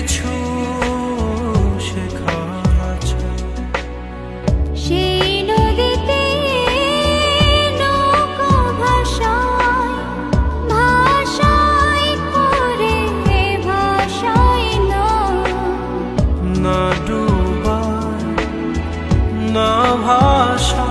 কিছু শেখার আছে। সেই নদীতে নৌকা ভাসায়, ভাসায় করে ভাসায় না, না ডুবায় না ভাষা